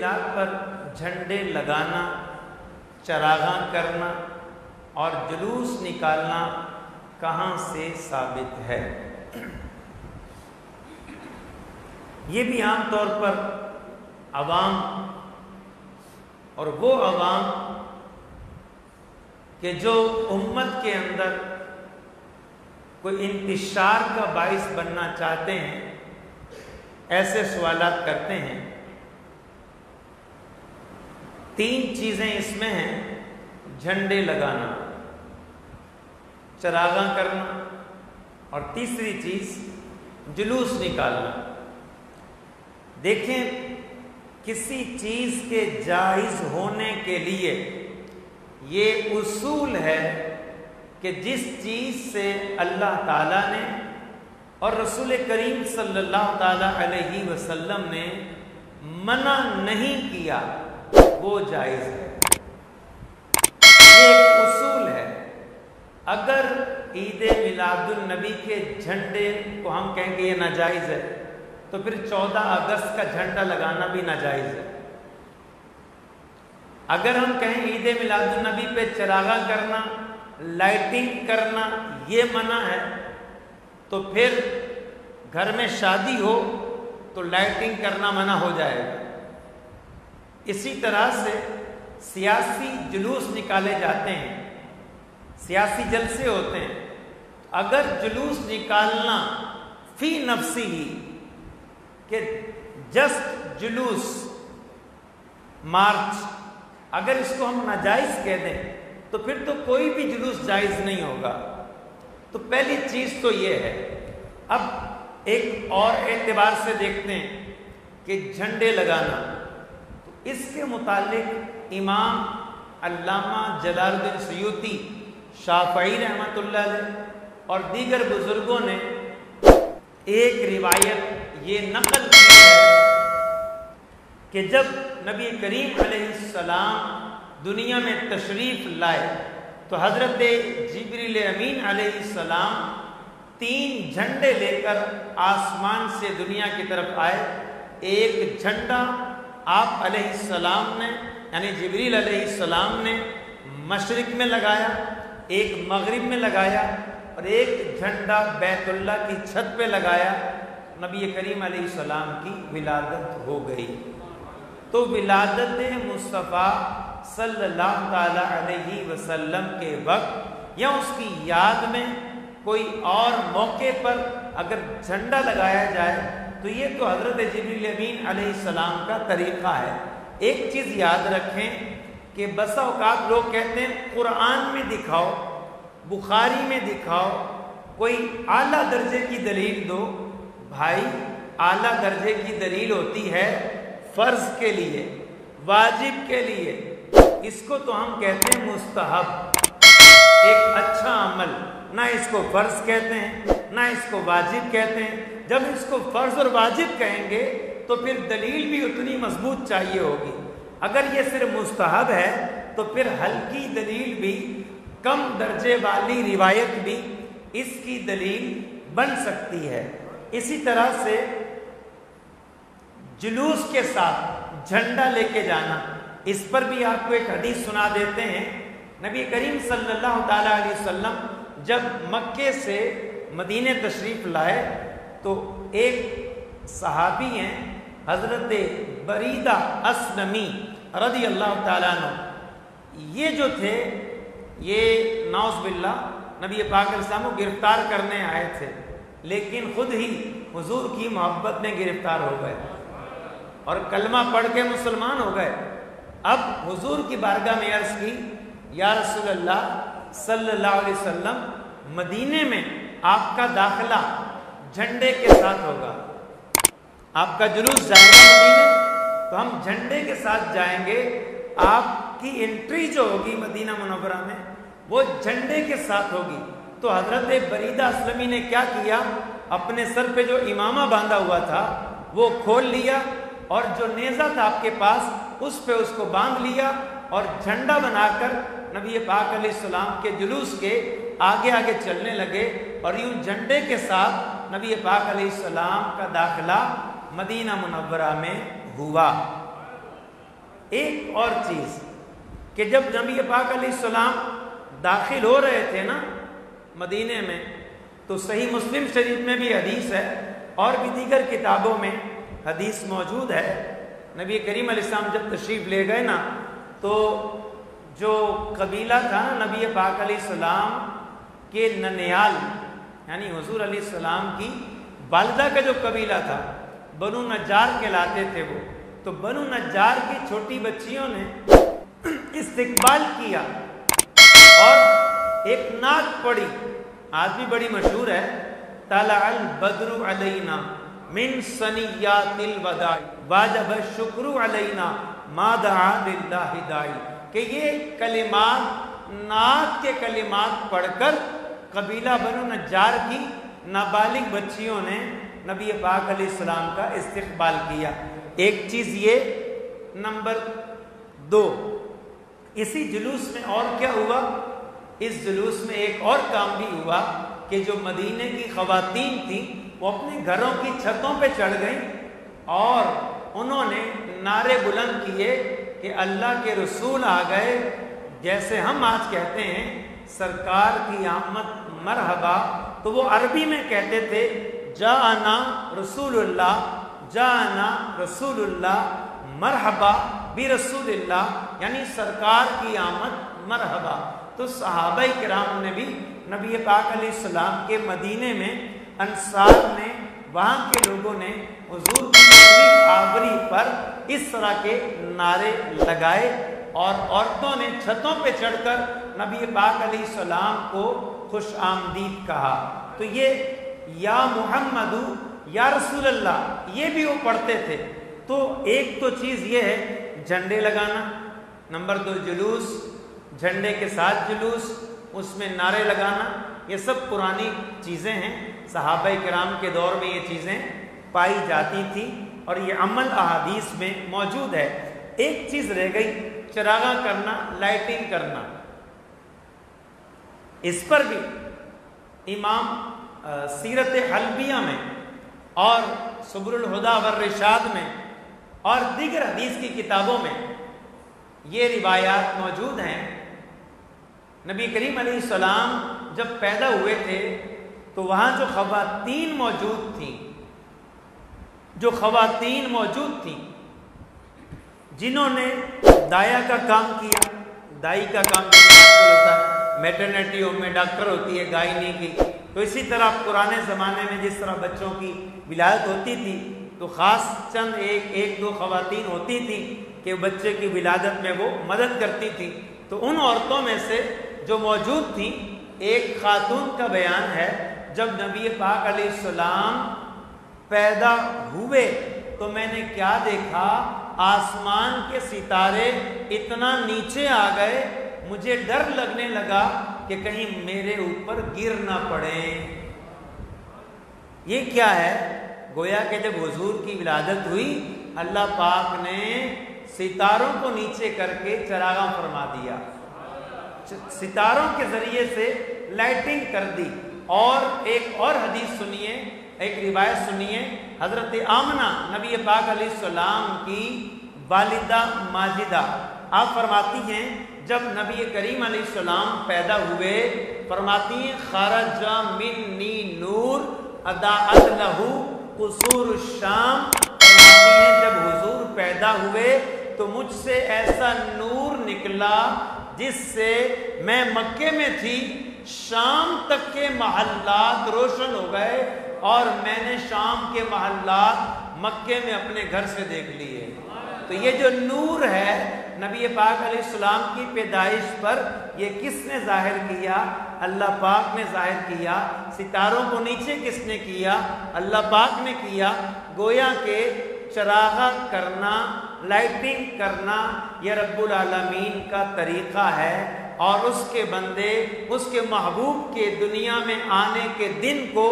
میلاد پر جھنڈے لگانا، چراغاں کرنا اور جلوس نکالنا کہاں سے ثابت ہے؟ یہ بھی عام طور پر عوام اور وہ عوام کہ جو امت کے اندر کوئی انتشار کا باعث بننا چاہتے ہیں، ایسے سوالات کرتے ہیں۔ 3 چیزیں اس میں ہیں: جھنڈے لگانا، چراغاں کرنا اور تیسری چیز جلوس نکالنا۔ دیکھیں، کسی چیز کے جائز ہونے کے لیے یہ اصول ہے کہ جس چیز سے اللہ تعالیٰ نے اور رسول کریم صلی اللہ تعالیٰ علیہ وسلم نے منع نہیں کیا وہ جائز ہے۔ یہ ایک اصول ہے۔ اگر عید میلاد النبی کے جھنڈے کو ہم کہیں گے یہ ناجائز ہے، تو پھر 14 اگست کا جھنڈا لگانا بھی ناجائز ہے۔ اگر ہم کہیں عید میلاد النبی پہ چراغاں کرنا، لائٹنگ کرنا یہ منع ہے، تو پھر گھر میں شادی ہو تو لائٹنگ کرنا منع ہو جائے گا۔ اسی طرح سے سیاسی جلوس نکالے جاتے ہیں، سیاسی جلسے ہوتے ہیں، اگر جلوس نکالنا فی نفسی ہی کہ جسٹ جلوس، مارچ، اگر اس کو ہم ناجائز کہہ دیں تو پھر تو کوئی بھی جلوس جائز نہیں ہوگا۔ تو پہلی چیز تو یہ ہے۔ اب ایک اور اعتبار سے دیکھتے ہیں کہ جھنڈے لگانا، تو اس کے متعلق امام علامہ جلال الدین سیوطی شافعی رحمۃ اللہ علیہ اور دیگر بزرگوں نے ایک روایت یہ نقل کی ہے کہ جب نبی کریم علیہ السلام دنیا میں تشریف لائے تو حضرت جبریل امین علیہ السلام 3 جھنڈے لے کر آسمان سے دنیا کی طرف آئے۔ ایک جھنڈا آپ علیہ السلام نے یعنی جبریل علیہ السلام نے مشرق میں لگایا، ایک مغرب میں لگایا اور ایک جھنڈا بیت اللہ کی چھت پہ لگایا۔ نبی کریم علیہ السلام کی ولادت ہو گئی۔ تو ولادت مصطفیٰ صلی اللہ تعالیٰ علیہ وسلم کے وقت یا اس کی یاد میں کوئی اور موقع پر اگر جھنڈا لگایا جائے تو یہ تو حضرت جبریل امین علیہ السلام کا طریقہ ہے۔ ایک چیز یاد رکھیں کہ بسا اوقات لوگ کہتے ہیں قرآن میں دکھاؤ، بخاری میں دکھاؤ، کوئی اعلیٰ درجے کی دلیل دو۔ بھائی، اعلیٰ درجے کی دلیل ہوتی ہے فرض کے لیے، واجب کے لیے، اس کو تو ہم کہتے ہیں مستحب، ایک اچھا عمل۔ نہ اس کو فرض کہتے ہیں نہ اس کو واجب کہتے ہیں۔ جب اس کو فرض اور واجب کہیں گے تو پھر دلیل بھی اتنی مضبوط چاہیے ہوگی۔ اگر یہ صرف مستحب ہے تو پھر ہلکی دلیل بھی، کم درجے والی روایت بھی اس کی دلیل بن سکتی ہے۔ اسی طرح سے جلوس کے ساتھ جھنڈا لے کے جانا، اس پر بھی آپ کو ایک حدیث سنا دیتے ہیں۔ نبی کریم صلی اللہ تعالیٰ علیہ وسلم جب مکے سے مدینہ تشریف لائے تو ایک صحابی ہیں حضرت بریدہ اسلمی رضی اللہ تعالیٰ عنہ، یہ جو تھے یہ نعوذ باللہ نبی پاک علیہ السلام کو گرفتار کرنے آئے تھے، لیکن خود ہی حضور کی محبت میں گرفتار ہو گئے اور کلمہ پڑھ کے مسلمان ہو گئے۔ اب حضور کی بارگاہ میں عرض کی، یا رسول اللہ صلی اللہ علیہ وسلم، مدینے میں آپ کا داخلہ جھنڈے کے ساتھ ہوگا، آپ کا جلوس جائے گا مدینے تو ہم جھنڈے کے ساتھ جائیں گے، آپ کی انٹری جو ہوگی مدینہ منورہ میں وہ جھنڈے کے ساتھ ہوگی۔ تو حضرت بریدہ اسلمی نے کیا کیا، اپنے سر پہ جو امامہ باندھا ہوا تھا وہ کھول لیا اور جو نیزہ تھا آپ کے پاس اس پہ اس کو باندھ لیا اور جھنڈا بنا کر نبی پاک علیہ السلام کے جلوس کے آگے آگے چلنے لگے اور یوں جھنڈے کے ساتھ نبی پاک علیہ السلام کا داخلہ مدینہ منورہ میں ہوا۔ ایک اور چیز کہ جب نبی پاک علیہ السلام داخل ہو رہے تھے نا مدینے میں، تو صحیح مسلم شریف میں بھی حدیث ہے اور بھی دیگر کتابوں میں حدیث موجود ہے، نبی کریم علیہ السلام جب تشریف لے گئے نا، تو جو قبیلہ تھا نا نبی پاک علیہ السلام کے ننیال، یعنی حضور علیہ السلام کی والدہ کا جو قبیلہ تھا، بنو نجار کہلاتے تھے وہ، تو بنو نجار کی چھوٹی بچیوں نے استقبال کیا اور ایک نعت پڑھی، آج بھی بڑی مشہور ہے، طلع البدر علینا من ثنیات الوداع واجب الشکر علینا ما دعا للہ داعی، کہ یہ کلمات نعت کے کلمات پڑھ کر قبیلہ بنو نجار کی نابالغ بچیوں نے نبی پاک علیہ السلام کا استقبال کیا۔ ایک چیز یہ، نمبر 2، اسی جلوس میں اور کیا ہوا، اس جلوس میں ایک اور کام بھی ہوا کہ جو مدینے کی خواتین تھیں وہ اپنے گھروں کی چھتوں پہ چڑھ گئیں اور انہوں نے نعرے بلند کیے کہ اللہ کے رسول آ گئے، جیسے ہم آج کہتے ہیں سرکار کی آمد مرحبا، تو وہ عربی میں کہتے تھے جاءنا رسول اللہ، جاءنا رسول اللہ، مرحبا برسول اللہ، یعنی سرکار کی آمد مرحبا۔ تو صحابہ کرام نے بھی نبی پاک علیہ السلام کے مدینے میں، انصار نے، وہاں کے لوگوں نے حضور کی تشریف آوری پر اس طرح کے نعرے لگائے اور عورتوں نے چھتوں پہ چڑھ کر نبی پاک علیہ السلام کو خوش آمدید کہا۔ تو یہ یا محمد یا رسول اللہ یہ بھی وہ پڑھتے تھے۔ تو ایک تو چیز یہ ہے جھنڈے لگانا، نمبر 2 جلوس، جھنڈے کے ساتھ جلوس، اس میں نعرے لگانا، یہ سب پرانی چیزیں ہیں، صحابہ کرام کے دور میں یہ چیزیں پائی جاتی تھی اور یہ عمل احادیث میں موجود ہے۔ ایک چیز رہ گئی، چراغاں کرنا، لائٹنگ کرنا، اس پر بھی امام سیرت حلبیہ میں اور سبل الہدی والرشاد میں اور دیگر حدیث کی کتابوں میں یہ روایات موجود ہیں۔ نبی کریم علیہ السلام جب پیدا ہوئے تھے تو وہاں جو خواتین موجود تھیں، جنہوں نے دایا کا کام کیا، دائی کا کام ہوتا ہے، میٹرنیٹی ہوم میں ڈاکٹر ہوتی ہے گائنی کی، تو اسی طرح پرانے زمانے میں جس طرح بچوں کی ولادت ہوتی تھی تو خاص چند ایک دو خواتین ہوتی تھیں کہ بچے کی ولادت میں وہ مدد کرتی تھی۔ تو ان عورتوں میں سے جو موجود تھیں، ایک خاتون کا بیان ہے، جب نبی پاک علیہ السلام پیدا ہوئے تو میں نے کیا دیکھا، آسمان کے ستارے اتنا نیچے آ گئے، مجھے ڈر لگنے لگا کہ کہیں میرے اوپر گر نہ پڑیں۔ یہ کیا ہے؟ گویا کہ جب حضور کی ولادت ہوئی اللہ پاک نے ستاروں کو نیچے کر کے چراغاں فرما دیا، ستاروں کے ذریعے سے لائٹنگ کر دی۔ اور ایک اور حدیث سنیے، ایک روایت سنیے، حضرت آمنہ نبی پاک علیہ السلام کی والدہ ماجدہ، آپ فرماتی ہیں جب نبی کریم علیہ السلام پیدا ہوئے، فرماتی ہیں خرج منی نور اضاءت لہ قصور الشام، فرماتی ہیں جب حضور پیدا ہوئے تو مجھ سے ایسا نور نکلا جس سے میں مکے میں تھی، شام تک کے محلات روشن ہو گئے اور میں نے شام کے محلات مکے میں اپنے گھر سے دیکھ لیے۔ تو یہ جو نور ہے نبی پاک علیہ السلام کی پیدائش پر، یہ کس نے ظاہر کیا؟ اللہ پاک نے ظاہر کیا۔ ستاروں کو نیچے کس نے کیا؟ اللہ پاک نے کیا۔ گویا کہ چراغاں کرنا، لائٹنگ کرنا یہ رب العالمین کا طریقہ ہے، اور اس کے بندے اس کے محبوب کے دنیا میں آنے کے دن کو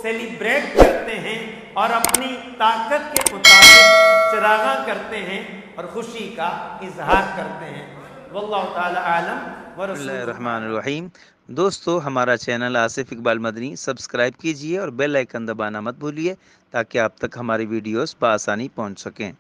سیلیبریٹ کرتے ہیں اور اپنی طاقت کے مطابق چراغاں کرتے ہیں اور خوشی کا اظہار کرتے ہیں۔ واللہ تعالی عالم ورسولہ۔ بسم اللہ الرحمن الرحیم۔ دوستو، ہمارا چینل آصف اقبال مدنی سبسکرائب کیجئے اور بیل آئیکن دبانا مت بھولیے تاکہ آپ تک ہماری ویڈیوز بآسانی پہنچ سکیں۔